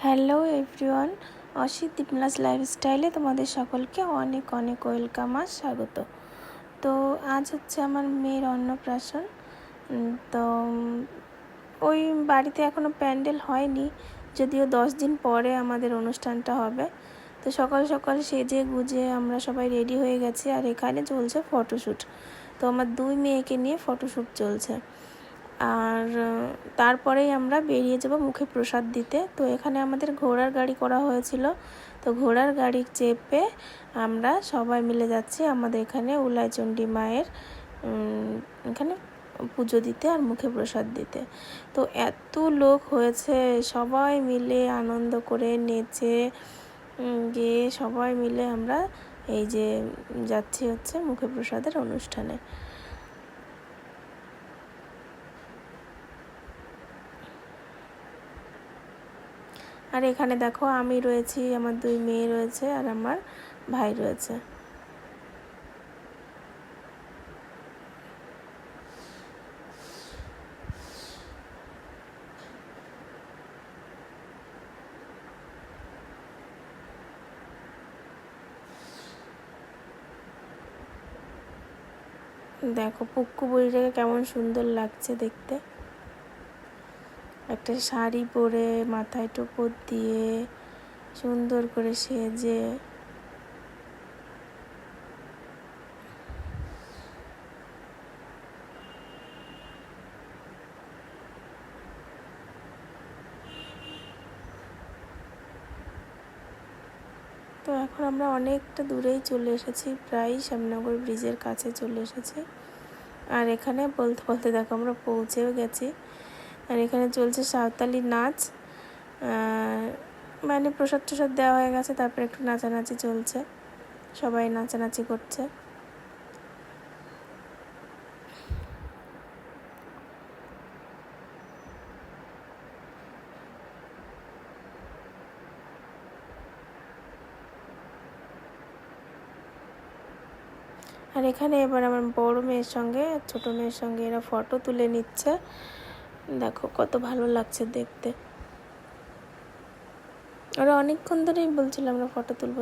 Hello everyone, Asit দীপনাস লাইফস্টাইলে তোমাদের সকলকে অনেক অনেক ওয়েলকাম আর স্বাগত। তো আজ হচ্ছে আমার মেয়ের অন্নপ্রাশন। তো ওই বাড়িতে এখনও প্যান্ডেল হয়নি, যদিও 10 দিন পরে আমাদের অনুষ্ঠানটা হবে। তো সকাল সকাল সেজে গুজে আমরা সবাই রেডি হয়ে গেছি, আর এখানে চলছে ফটোশ্যুট। তো আমার 2 মেয়েকে নিয়ে ফটোশ্যুট চলছে, আর তারপরেই আমরা বেরিয়ে যাব মুখে প্রসাদ দিতে। তো এখানে আমাদের ঘোড়ার গাড়ি করা হয়েছিল, তো ঘোড়ার গাড়ি চেপে আমরা সবাই মিলে যাচ্ছি আমাদের এখানে উলাইচণ্ডী মায়ের এখানে পুজো দিতে আর মুখে প্রসাদ দিতে। তো এত লোক হয়েছে, সবাই মিলে আনন্দ করে নেচে গিয়ে সবাই মিলে আমরা এই যে যাচ্ছি হচ্ছে মুখে প্রসাদের অনুষ্ঠানে। আর এখানে দেখো আমি রয়েছি, আমার 2 মেয়ে রয়েছে আর আমার ভাই রয়েছে। দেখো পুক্কু বুড়িটাকে কেমন সুন্দর লাগছে দেখতে, একটা শাড়ি পরে মাথায় টোপর দিয়ে সুন্দর করে সেজে। তো এখন আমরা অনেকটা দূরেই চলে এসেছি, প্রায় শ্যামনগর ব্রিজের কাছে চলে এসেছি। আর এখানে বলতে বলতে দেখো আমরা পৌঁছেও গেছি। আর এখানে চলছে সাঁওতালি নাচ, মানে প্রসাদ টসাদ দেওয়া হয়ে গেছে, তারপরে একটু নাচানাচি চলছে, সবাই নাচানাচি করছে। আর এখানে এবার আমার বড় মেয়ের সঙ্গে ছোট মেয়ের সঙ্গে এরা ফটো তুলে নিচ্ছে। দেখো কত ভালো লাগছে দেখতে। ওরা অনেকক্ষণ ধরেই বলছিল আমরা ফটো তুলবো,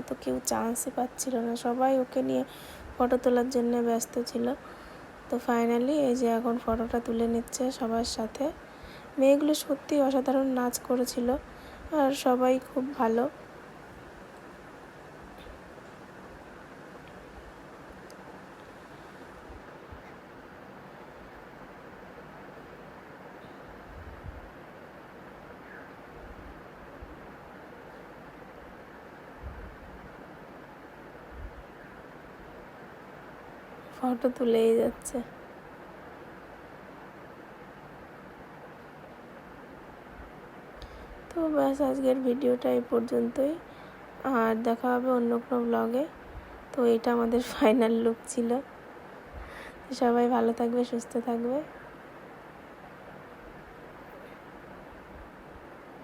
তো কেউ চান্সই পাচ্ছিল না, সবাই ওকে নিয়ে ফটো তোলার জন্য ব্যস্ত ছিল। তো ফাইনালি এই যে এখন ফটোটা তুলে নিচ্ছে সবার সাথে। মেয়েগুলো সত্যি অসাধারণ নাচ করেছিল আর সবাই খুব ভালো। ফটো তুলেই যাচ্ছে। তো ব্যাস আজকের ভিডিওটা এই পর্যন্তই, আর দেখা হবে অন্য কোনো ব্লগে। তো এটা আমাদের ফাইনাল লুক ছিল। সবাই ভালো থাকবে, সুস্থ থাকবে।